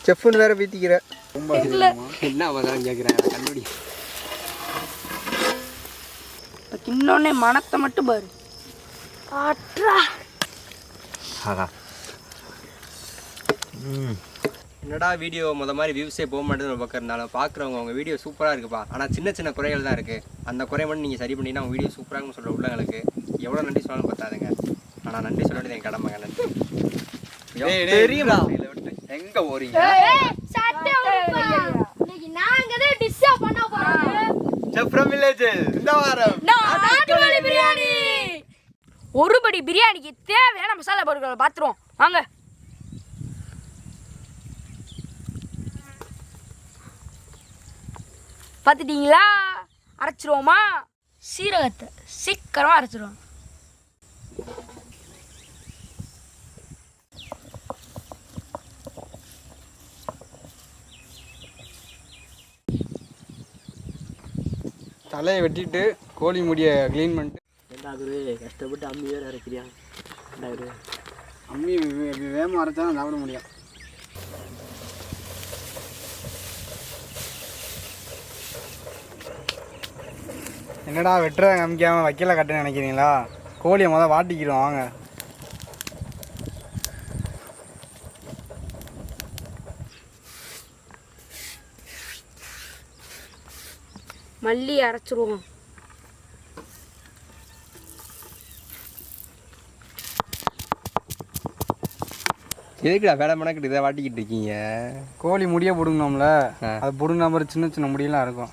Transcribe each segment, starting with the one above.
செஃப்னு வேற பீத்திக்கிற என்ன அவதான் கேட்குறேன் கண்டுபிடி. இன்னொன்னே மனத்தை மட்டும் பாரு. என்னடா வீடியோ மாதிரி வியூஸே போக மாட்டேன்னு பார்க்கறதுனால பார்க்குறவங்க உங்கள் வீடியோ சூப்பராக இருக்குப்பா, ஆனால் சின்ன சின்ன குறைகள் தான் இருக்குது. அந்த குறை மட்டும் நீங்கள் சரி பண்ணிங்கன்னா உங்கள் வீடியோ சூப்பராகனு சொல்கிற உள்ளங்களுக்கு எவ்வளோ நன்றி சொன்னாலும் பார்த்தாதுங்க. ஆனால் நன்றி சொல்ல வேண்டியது என் கடமைங்க. நன்றி தெரியுமா எங்கே போறீங்க? ஒரு படி பிரியாணிக்கு தேவையான மசாலா பொருட்களை பார்த்துருவோம் வாங்க. பார்த்துட்டீங்களா? அரைச்சிருவோமா? சீரகத்தை சீக்கிரமாக அரைச்சிருவோம். தலையை வெட்டிட்டு கோழி முடியை க்ளீன் பண்ணிட்டு கஷ்டப்பட்டு அம்மி வேறு அரைக்கிறியா? அம்மி வேகமாக அரைச்சா தான் சாப்பிட முடியும். என்னடா வெட்டுற காமிக்காமல் வைக்கல கட்டுன்னு நினைக்கிறீங்களா? கோழியை முதல் வாட்டிக்கிறோம் வாங்க. மல்லி அரைச்சிருவோம். எதுக்குடா வேலை மணக்கிட்டு இதை வாட்டிக்கிட்டு இருக்கீங்க? கோழி முடியை பிடுங்கணும்ல, அது பிடுங்கின மாதிரி சின்ன சின்ன முடியெல்லாம் இருக்கும்.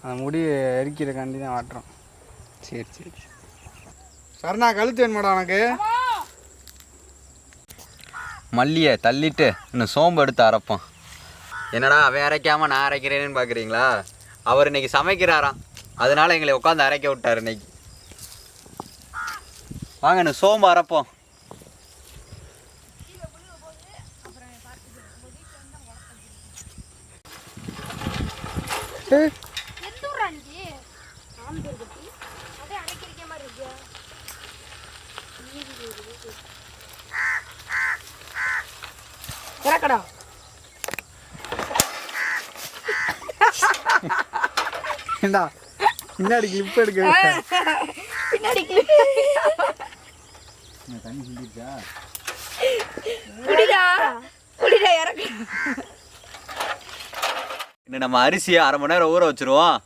அந்த முடி எரிக்கிறக்காண்டி தான் வாட்டுறோம். சரி சரி. சரணா கழுத்து வேணுமாடா உனக்கு? மல்லியை தள்ளிட்டு இன்னும் சோம்பு எடுத்து அரைப்போம். என்னடா அவன் அரைக்காமல் நான் அரைக்கிறேன்னு பார்க்குறீங்களா? அவர் இன்னைக்கு சமைக்கிறாராம், அதனால எங்களை உட்காந்து அரைக்க விட்டார் இன்னைக்கு. வாங்க இன்னும் சோம்பு அரைப்போம். ஏண்டா பின்னாடி கிளிப் எடுக்க பின்னாடி தண்ணி சிந்திச்சா இறக்கு. இன்னும் நம்ம அரிசியை 1/2 மணி நேரம் ஊற வச்சுருவோம்.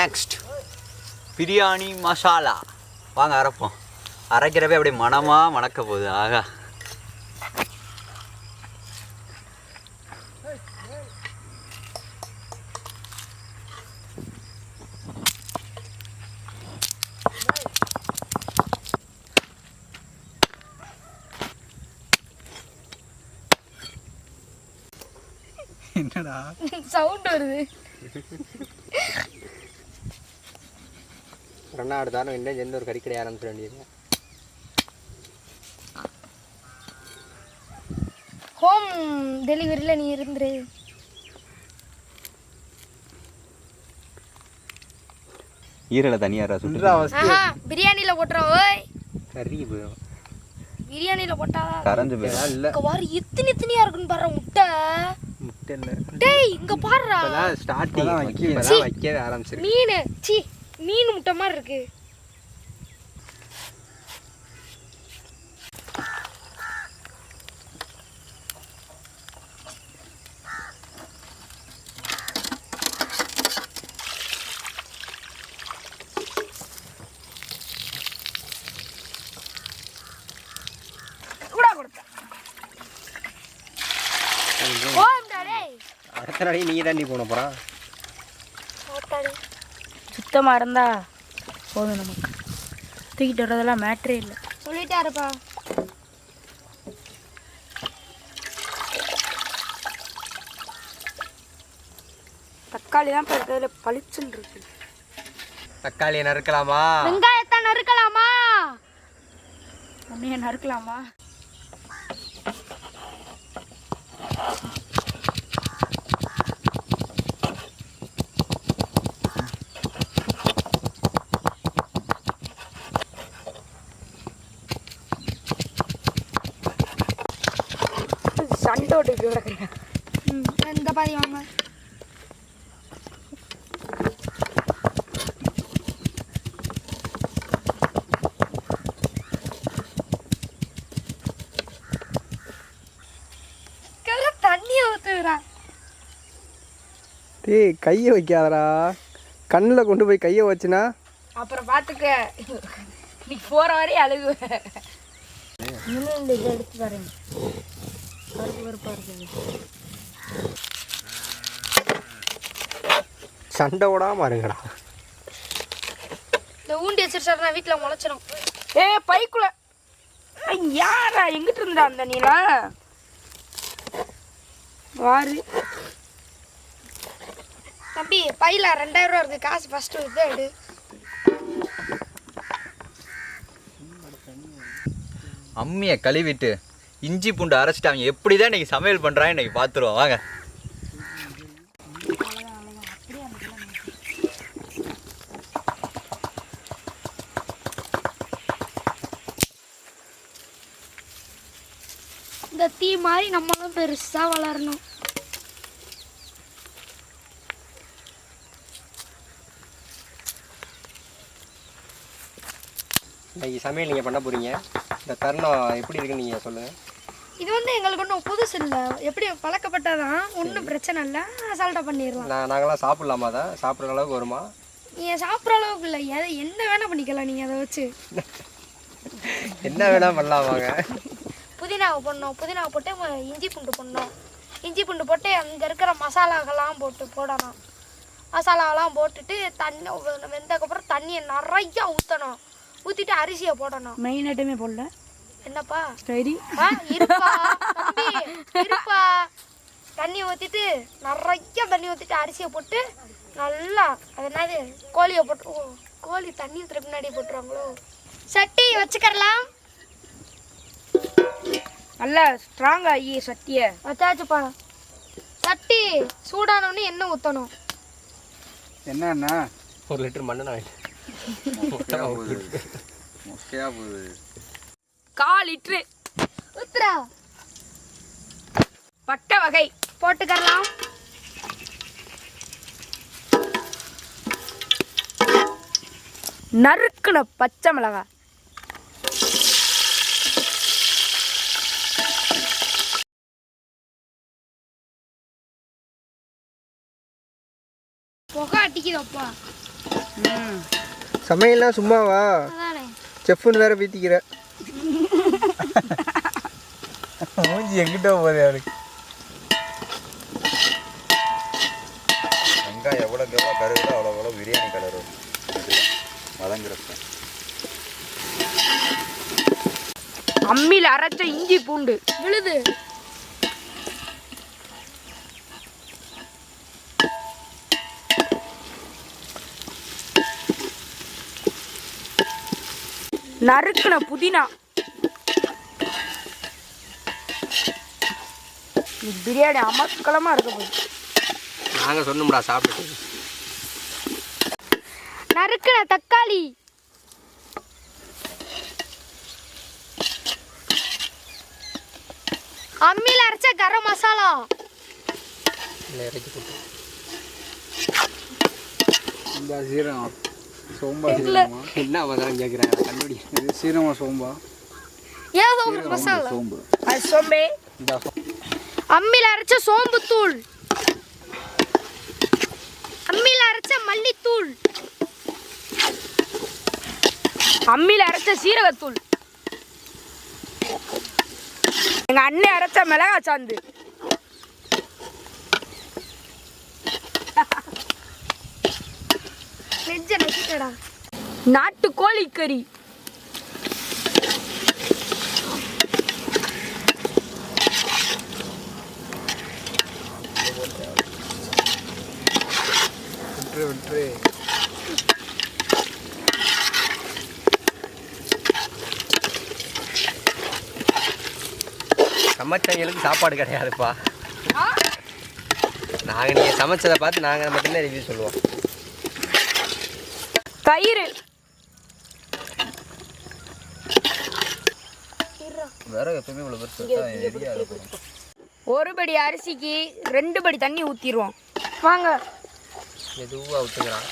நெக்ஸ்ட் பிரியாணி மசாலா வாங்க அரைப்போம். அரைக்கிறப்ப அப்படி மணமாக மணக்க போகுது. ஆகா என்னடா சவுண்ட் வருது? ரெண்டாவது தாரம் என்ன எந்த ஒரு கறிக்கடை ஆரம்பிச்சிட வேண்டியது. ஹோம் டெலிவரியில் நீ இருந்துரு. ஈரலை தனியாரா சுட்டுறா? பிரியாணியில் போட்டுறோம். ஓய் கறி போயிடும். பிரியாணியில் போட்டா கரைஞ்சு போயிடும். இல்லை பாரு எத்தனையா இருக்குன்னு பாரு. முட்டை முட்டை இல்லை. டேய் இங்க பாருடா. ஸ்டார்டிங் வைக்கவே ஆரம்பிச்சிருக்கு. மீன் சி மீன் முட்டை மாதிரி இருக்கு. அடுத்த நாளைக்கு நீ தாண்டி போன போகிறான். சுத்தமாக இருந்தா போதும் நமக்கு. தூக்கிட்டு வர்றதெல்லாம் மேட்ரே இல்லை. சொல்லிட்டாருப்பா. தக்காளி தான் இருக்கிறதுல பளிச்சுன்னு இருக்கு. தக்காளியை நறுக்கலாமா? வெங்காயத்தை நறுக்கலாமா? உன்னைய நறுக்கலாமா? விட்டு இப்படி கிடக்குறியா? இந்த பாதி வாங்க. தண்ணியை ஊற்றுறா. டேய் கையை வைக்காதடா, கண்ணில் கொண்டு போய் கையை வச்சுனா அப்புறம் பார்த்துக்க. நீ போகிற வரையும் அழுகு. இன்னும் இந்த இதை எடுத்து பாருங்க, கருப்பு கருப்பாக இருக்குது. சண்டை விடாம இருங்கடா. இந்த ஊண்டி வச்சிருச்சாருனா வீட்டில் முளைச்சிடும். பைக்குள்ள யாரா எங்கிட்டு இருந்தா அந்த நீலா வாரு தம்பி? பையில 2000 ரூபா இருக்கு, காசு ஃபர்ஸ்ட் இதை எடு. அம்மியை கழுவிட்டு இஞ்சி பூண்டு அரைச்சிட்டு அவங்க எப்படி தான் இன்றைக்கி சமையல் பண்ணுறாங்க இன்றைக்கி பார்த்துருவோம் வாங்க. இந்த தீ மாதிரி நம்மளும் பெருசா வளரணும். இன்னைக்கு சமையல் நீங்கள் பண்ண போகிறீங்க, இந்த தருணம் எப்படி இருக்குன்னு நீங்கள் சொல்லுங்கள். இது வந்து எங்களுக்கு ஒன்றும் புதுசு இல்லை, எப்படி பழக்கப்பட்டதான், ஒன்றும் பிரச்சனை இல்லை, அசால்ட்டாக பண்ணிடலாம். நாங்களாம் சாப்பிட்லாமா? தான் சாப்பிட்ற அளவுக்கு வருமா? நீங்கள் சாப்பிட்ற அளவுக்கு இல்லை, என்ன வேணால் பண்ணிக்கலாம் நீங்கள் அதை வச்சு. என்ன வேணால் பண்ணலாம் வாங்க. புதினாவை போடணும், புதினாவை போட்டு இஞ்சி பூண்டு போடணும், இஞ்சி பூண்டு போட்டு அங்கே இருக்கிற மசாலாக்கெல்லாம் போடணும். மசாலாவெல்லாம் போட்டுட்டு தண்ணி வெந்ததுக்கப்புறம் தண்ணியை நிறையா ஊற்றணும். ஊற்றிட்டு அரிசியை போடணும். மெயின் ஐட்டமே போடல. என்னப்பா சரி இருப்பா தம்பி இருப்பா. தண்ணி ஊற்றிட்டு நிறையா தண்ணி ஊற்றிட்டு அரிசியை போட்டு நல்லா அது என்னது கோழியை போட்டு, கோழி தண்ணி ஊற்றுற பின்னாடி போட்டுருவாங்களோ. சட்டி வச்சுக்கலாம். நல்லா ஸ்ட்ராங் ஆகி சட்டியை வச்சாச்சுப்பா. சட்டி சூடானோன்னு எண்ணெய் ஊற்றணும். என்னண்ணா 1 லிட்டர் மண்ணெண்ணெய் வாங்கிட்டு 1/4 லிட்டரு ஊத்துறா. பட்டை வகை போட்டுக்கலாம். நறுக்குன பச்சை மிளகாய், புகை அடிக்குதப்பா. சமையல்லாம் சும்மாவா? செஃப்னு வேற பீத்திக்கிற. மூஞ்சி எங்கிட்ட போகுது அவருக்கு. வெங்காயம் எவ்வளோக்கு எவ்வளோ கருவிலோ அவ்வளோ எவ்வளோ பிரியாணி கலர் வதங்குறப்ப. அம்மியில் அரைச்ச இஞ்சி பூண்டு விழுது. நறுக்குன புதினா. பிரியாணி அமர்க்கலமாக இருக்க போகுது. நாங்கள் சொன்னோம்டா சாப்பிட்டு. நறுக்குன தக்காளி, அம்மியில் அரைச்ச கரம் மசாலா, இறக்கி போட்டு இந்த சீரகம் சோம்பா. சீரகமா என்ன மசாலா கேட்குறாங்க கண்டுபிடி. இது சீரகமா சோம்பா? ஏன் சோம்பு மசாலா? அது சோம்பே. அம்மியில் அரைச்ச சோம்பு தூள், அம்மியில் அரைச்ச மல்லித்தூள், அம்மியில் அரைச்ச சீரகத்தூள், எங்க அண்ணன் அரைச்ச மிளகாய் சாந்து, நாட்டு கோழிக்கறி, விட்டுரு. சமைச்சவங்களுக்கு சாப்பாடு கிடையாதுப்பா. நாங்கள் நீங்கள் சமைச்சதை பார்த்து நாங்கள் மட்டும்தான் ரிவ்யூ சொல்லுவோம். தயிர், வேற எப்பவுமே இவ்வளோ பெருசு எரியா இருக்கும். ஒரு படி அரிசிக்கு 2 படி தண்ணி ஊற்றிடுவோம். வாங்க. மெதுவாக ஊற்றுக்கிறான்.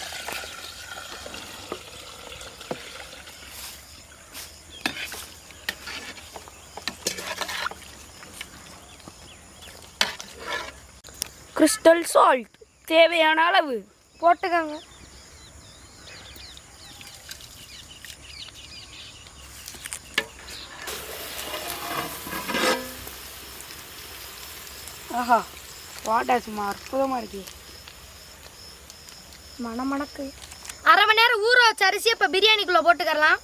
கிறிஸ்டல் சால்ட் தேவையான அளவு போட்டுக்கோங்க. ஆஹா, வாடா சும்மா அற்புதமாக இருக்கு. மணமணக்கு. அரை மணி நேரம் ஊற வச்ச அரிசி இப்போ பிரியாணிக்குள்ளே போட்டுக்கலாம்.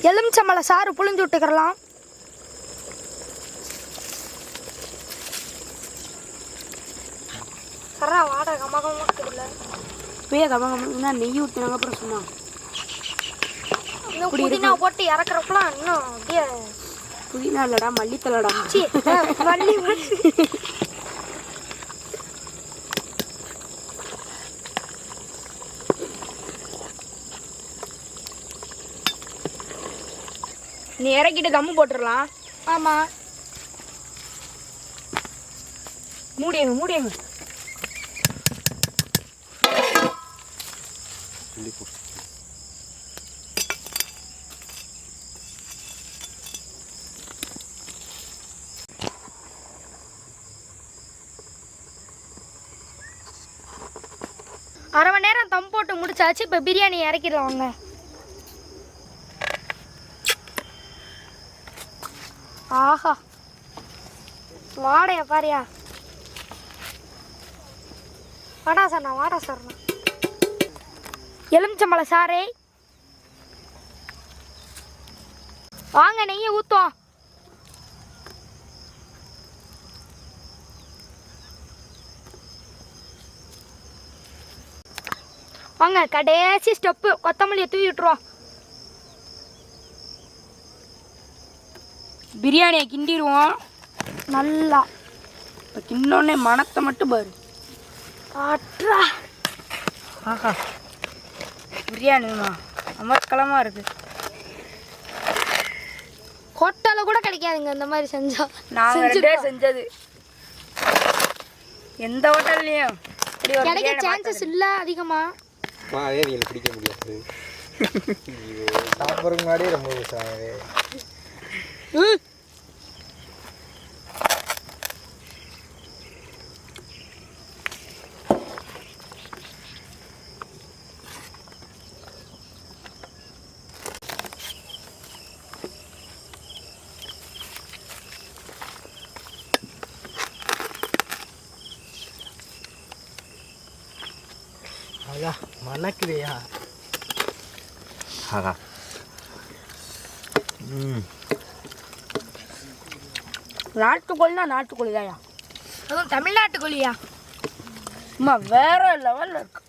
எலுமிச்சம்பழ சாறு புளிஞ்சு விட்டுக்கிறலாம். கரா வாடை கமகமாக இருக்குதுல்ல. இப்பயே கமகம்னா நெய் ஊற்றினாங்க அப்புறம் சொன்னாங்க. இன்னும் புதினா போட்டு இறக்குறப்பலாம் இன்னும் அப்படியே. புதினா இல்லடா, மல்லித்தலடா. மல்லி. நீ இறக்கிட்டு தம்மு போட்டுடலாம். ஆமாம். மூடியங்க. அரை மணி நேரம் தம் போட்டு முடிச்சாச்சு. இப்போ பிரியாணி இறக்கிடலாம் வாங்க. ஆஹா, வாடையா பாரியா. வாடா சார்ண்ணா. எலுமிச்சம்பழ சாறை வாங்க, நெய்யை ஊற்றுவோம். வாங்க, கடைசி ஸ்டெப்பு கொத்தமல்லியை தூவி விட்டுருவோம். பிரியாணியை கிண்டிடுவோம் நல்லா. இப்போ கிண்டோடனே மணத்தை மட்டும் பாரு. அட்ரா. ஆஹா, பிரியாணிமா அமர்க்கலமாக இருக்குது. ஹோட்டலில் கூட கிடைக்காதுங்க இந்த மாதிரி செஞ்சா. நாங்கள் 2 பேர் செஞ்சது. எந்த ஹோட்டல்லையும் கிடைக்க சான்சஸ் இல்லை அதிகமாக. எனக்கு பிடிக்க முடியாது. சாப்பிட்றதுக்கு முன்னாடியே ரொம்ப மணக்குதையா. ஆஹா. நாட்டுக்கோழினா நாட்டுக்கோழி தாயா. அதுவும் தமிழ்நாட்டு கோழியா. அம்மா வேற லெவலில் இருக்கு.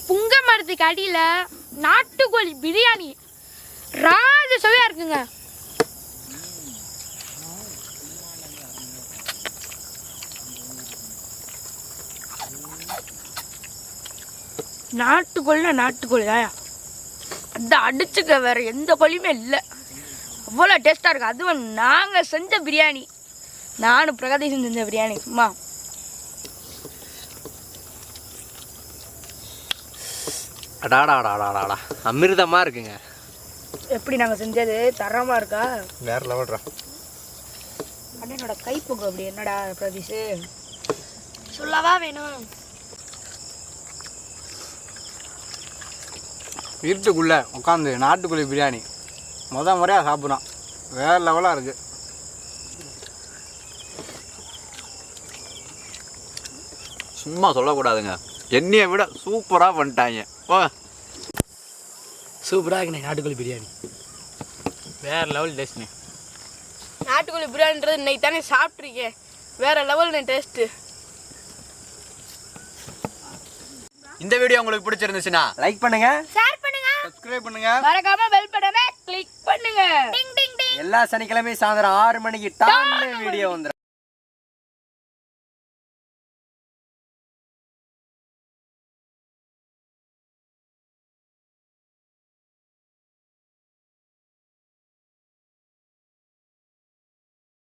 புங்க மரத்துக்கு அடியில் நாட்டுக்கோழி பிரியாணி ராஜ சுவையாக இருக்குங்க. நாட்டுக்கோழினா நாட்டுக்கோழி தாயா. அதான் அடிச்சுக்க வேற எந்த கோழியுமே இல்லை. அவ்வளோ டேஸ்ட்டாக இருக்குது. அதுவும் நாங்கள் செஞ்ச பிரியாணி, நானும் பிரகதீஷன் செஞ்ச பிரியாணி சும்மா. அடாடாடாடாடா, அமிர்தமாக இருக்குங்க. எப்படி நாங்கள் செஞ்சது தரமாக இருக்கா? வேற லெவல்ரா. அண்ணனோட கைப்போக்கு அப்படி என்னடா பிரதீஷ் சொல்லவா வேணும். வீட்டுக்குள்ளே உட்காந்து நாட்டுக்கோழி பிரியாணி முறையாக சாப்பிட்றோம். வேறு லெவலாக இருக்குது. சும்மா சொல்லக்கூடாதுங்க, என்னையை விட சூப்பராக பண்ணிட்டாங்க. ஓ, சூப்பராக இருக்குண்ணே நாட்டுக்கோழி பிரியாணி. வேறு லெவல் டேஸ்ட்ண்ணே. நாட்டுக்கோழி பிரியாணின்றது இன்னைக்கு தானே சாப்பிட்ருக்கேன். வேற லெவல் டேஸ்ட். இந்த வீடியோ உங்களுக்கு பிடிச்சிருந்துச்சுன்னா லைக் பண்ணுங்க, ஷேர் பண்ணுங்க, சப்ஸ்கிரைப் பண்ணுங்க, மறக்காம பெல் பட்டனை கிளிக் பண்ணுங்க. டிங் டிங் டிங். எல்லா சனிக்கிழமையும் சாயந்தரம் 6 மணிக்கு டான்னு வீடியோ வந்துடும்.